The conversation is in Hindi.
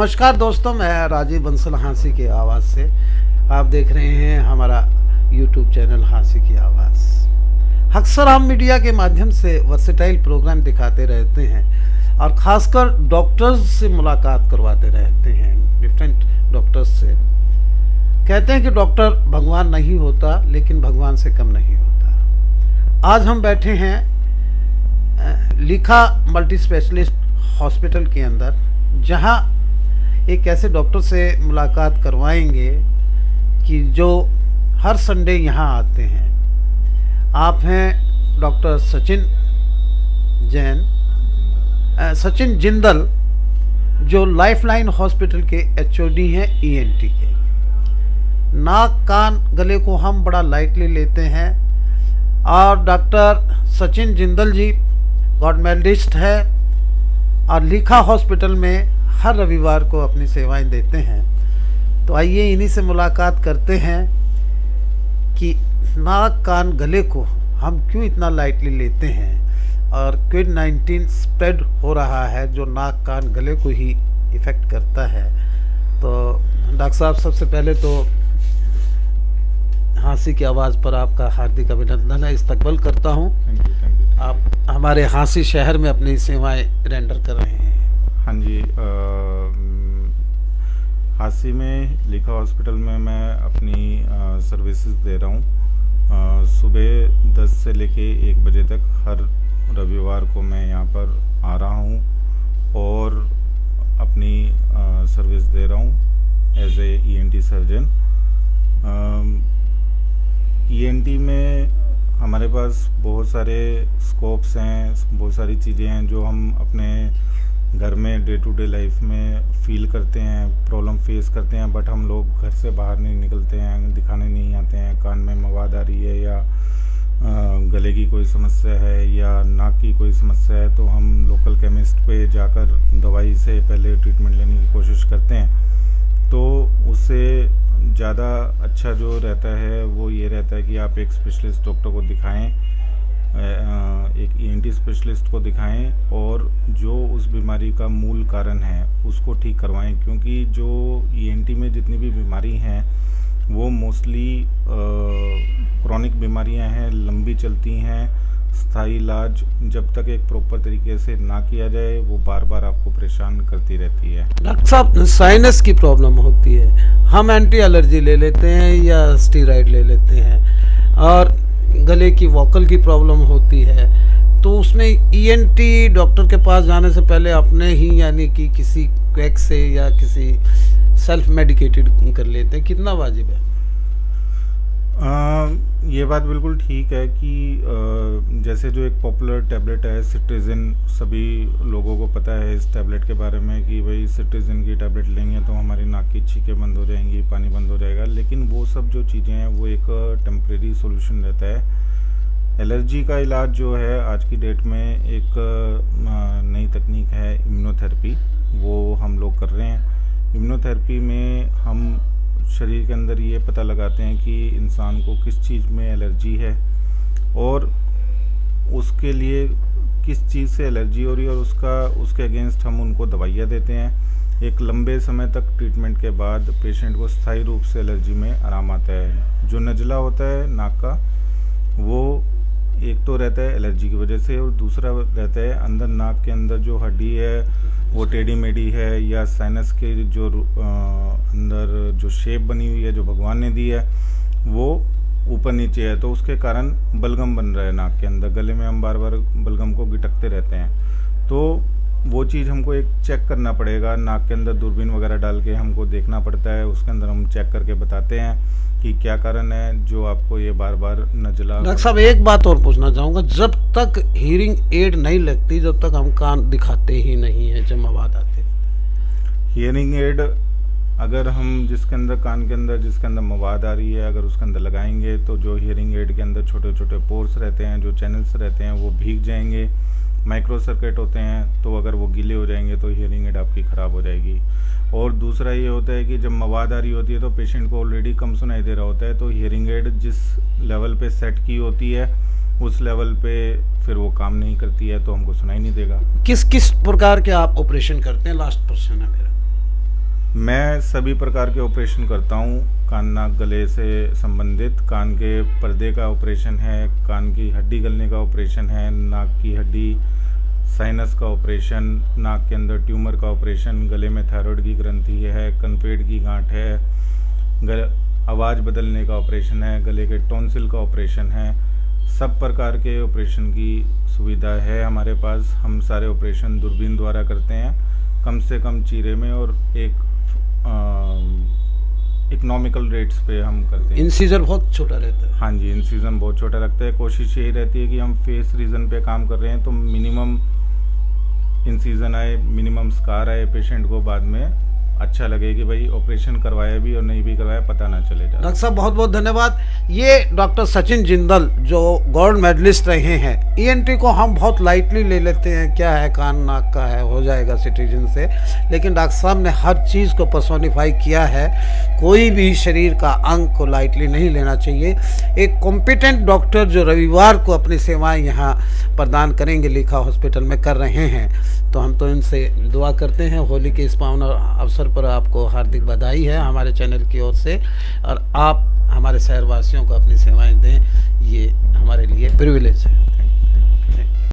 नमस्कार दोस्तों, मैं राजीव बंसल हाँसी की आवाज़ से। आप देख रहे हैं हमारा YouTube चैनल हाँसी की आवाज़। अक्सर हम मीडिया के माध्यम से वर्सेटाइल प्रोग्राम दिखाते रहते हैं और ख़ासकर डॉक्टर्स से मुलाकात करवाते रहते हैं, डिफरेंट डॉक्टर्स से। कहते हैं कि डॉक्टर भगवान नहीं होता, लेकिन भगवान से कम नहीं होता। आज हम बैठे हैं लिखा मल्टी स्पेशलिस्ट हॉस्पिटल के अंदर, जहां एक ऐसे डॉक्टर से मुलाकात करवाएंगे कि जो हर संडे यहां आते हैं। आप हैं डॉक्टर सचिन जिंदल, जो लाइफलाइन हॉस्पिटल के एचओडी हैं ईएनटी के। नाक कान गले को हम बड़ा लाइटली लेते हैं और डॉक्टर सचिन जिंदल जी गॉड मेडलिस्ट है और लिखा हॉस्पिटल में हर रविवार को अपनी सेवाएं देते हैं। तो आइए इन्हीं से मुलाकात करते हैं कि नाक कान गले को हम क्यों इतना लाइटली लेते हैं और कोविड-19 स्प्रेड हो रहा है जो नाक कान गले को ही इफ़ेक्ट करता है। तो डॉक्टर साहब, सबसे पहले तो हाँसी की आवाज़ पर आपका हार्दिक अभिनंदन है, इस्तकबाल करता हूँ। आप हमारे हाँसी शहर में अपनी सेवाएं रेंडर कर रहे हैं। हाँ जी, हाँसी में लिखा हॉस्पिटल में मैं अपनी सर्विसेज दे रहा हूँ। सुबह 10 से लेके 1 बजे तक हर रविवार को मैं यहाँ पर आ रहा हूँ और अपनी सर्विस दे रहा हूँ as a ENT surgeon. ENT में हमारे पास बहुत सारे स्कोप्स हैं, बहुत सारी चीज़ें हैं जो हम अपने घर में डे टू डे लाइफ में फील करते हैं, प्रॉब्लम फेस करते हैं, बट हम लोग घर से बाहर नहीं निकलते हैं, दिखाने नहीं आते हैं। कान में मवाद आ रही है या गले की कोई समस्या है या नाक की कोई समस्या है तो हम लोकल केमिस्ट पे जाकर दवाई से पहले ट्रीटमेंट लेने की कोशिश करते हैं। तो उससे ज़्यादा अच्छा जो रहता है वो ये रहता है कि आप एक स्पेशलिस्ट डॉक्टर को दिखाएं, एक ईएनटी स्पेशलिस्ट को दिखाएं और जो उस बीमारी का मूल कारण है उसको ठीक करवाएं। क्योंकि जो ईएनटी में जितनी भी बीमारी हैं वो मोस्टली क्रॉनिक बीमारियां हैं, लंबी चलती हैं। स्थायी इलाज जब तक एक प्रॉपर तरीके से ना किया जाए वो बार बार आपको परेशान करती रहती है। डॉक्टर साहब, साइनस की प्रॉब्लम होती है, हम एंटी एलर्जी ले लेते हैं या स्टीरॉइड ले लेते हैं, और गले की वोकल की प्रॉब्लम होती है, तो उसमें ईएनटी डॉक्टर के पास जाने से पहले अपने ही यानी कि किसी क्वैक से या किसी सेल्फ मेडिकेटेड कर लेते हैं, कितना वाजिब है? ये बात बिल्कुल ठीक है कि जैसे जो एक पॉपुलर टैबलेट है सिट्रिजिन, सभी लोगों को पता है इस टैबलेट के बारे में कि भाई सिट्रिजिन की टैबलेट लेंगे तो हमारी नाक की छींकें बंद हो जाएंगी, पानी बंद हो जाएगा। लेकिन वो सब जो चीज़ें हैं वो एक टेम्परेरी सॉल्यूशन रहता है। एलर्जी का इलाज जो है आज की डेट में एक नई तकनीक है इम्यूनोथेरेपी, वो हम लोग कर रहे हैं। इम्यूनोथेरेपी में हम शरीर के अंदर ये पता लगाते हैं कि इंसान को किस चीज़ में एलर्जी है और उसके लिए किस चीज़ से एलर्जी हो रही है और उसके अगेंस्ट हम उनको दवाइयाँ देते हैं। एक लंबे समय तक ट्रीटमेंट के बाद पेशेंट को स्थायी रूप से एलर्जी में आराम आता है। जो नज़ला होता है नाक का, वो एक तो रहता है एलर्जी की वजह से और दूसरा रहता है अंदर नाक के अंदर जो हड्डी है वो टेढ़ी मेढ़ी है या साइनस के जो अंदर जो शेप बनी हुई है जो भगवान ने दी है वो ऊपर नीचे है, तो उसके कारण बलगम बन रहा है नाक के अंदर। गले में हम बार बार बलगम को गिटकते रहते हैं, तो वो चीज़ हमको एक चेक करना पड़ेगा। नाक के अंदर दूरबीन वगैरह डाल के हमको देखना पड़ता है, उसके अंदर हम चेक करके बताते हैं कि क्या कारण है जो आपको ये बार बार नजला। डॉक्टर साहब, एक बात और पूछना चाहूँगा, जब तक हीयरिंग एड नहीं लगती जब तक हम कान दिखाते ही नहीं हैं जब मवाद आते? हियरिंग एड अगर हम जिसके अंदर कान के अंदर जिसके अंदर मवाद आ रही है अगर उसके अंदर लगाएंगे तो जो हियरिंग एड के अंदर छोटे छोटे पोर्स रहते हैं, जो चैनल्स रहते हैं वो भीग जाएंगे, माइक्रो सर्किट होते हैं, तो अगर वो गीले हो जाएंगे तो हियरिंग एड आपकी ख़राब हो जाएगी। और दूसरा ये होता है कि जब मवाद आ रही होती है तो पेशेंट को ऑलरेडी कम सुनाई दे रहा होता है, तो हियरिंग एड जिस लेवल पे सेट की होती है उस लेवल पे फिर वो काम नहीं करती है तो हमको सुनाई नहीं देगा। किस किस प्रकार के आप ऑपरेशन करते हैं? लास्ट क्वेश्चन है मेरा। मैं सभी प्रकार के ऑपरेशन करता हूँ। कान नाक गले से संबंधित, कान के पर्दे का ऑपरेशन है, कान की हड्डी गलने का ऑपरेशन है, नाक की हड्डी साइनस का ऑपरेशन, नाक के अंदर ट्यूमर का ऑपरेशन, गले में थायराइड की ग्रंथि है, कनपेट की गांठ है, आवाज़ बदलने का ऑपरेशन है, गले के टॉन्सिल का ऑपरेशन है। सब प्रकार के ऑपरेशन की सुविधा है हमारे पास। हम सारे ऑपरेशन दूरबीन द्वारा करते हैं, कम से कम चीरे में, और एक इकोनॉमिकल रेट्स पे हम करते हैं। इंसीजर बहुत छोटा रहता है। हाँ जी, इंसिजन बहुत छोटा लगता है। कोशिश यही रहती है कि हम फेस रीजन पे काम कर रहे हैं तो मिनिमम इंसिजन आए, मिनिमम स्कार आए, पेशेंट को बाद में अच्छा लगे कि भाई ऑपरेशन करवाया भी और नहीं भी करवाया पता ना चले जाए। डॉक्टर साहब बहुत बहुत धन्यवाद। ये डॉक्टर सचिन जिंदल जो गोल्ड मेडलिस्ट रहे हैं। ईएनटी को हम बहुत लाइटली ले लेते हैं, क्या है कान नाक का है, हो जाएगा सिटीजन से, लेकिन डॉक्टर साहब ने हर चीज़ को पर्सोनिफाई किया है। कोई भी शरीर का अंग को लाइटली नहीं लेना चाहिए। एक कॉम्पिटेंट डॉक्टर जो रविवार को अपनी सेवाएं यहाँ प्रदान करेंगे लिखा हॉस्पिटल में कर रहे हैं, तो हम तो इनसे दुआ करते हैं। होली के इस पावन अवसर पर आपको हार्दिक बधाई है हमारे चैनल की ओर से, और आप हमारे शहरवासियों को अपनी सेवाएं दें, ये हमारे लिए प्रिविलेज है।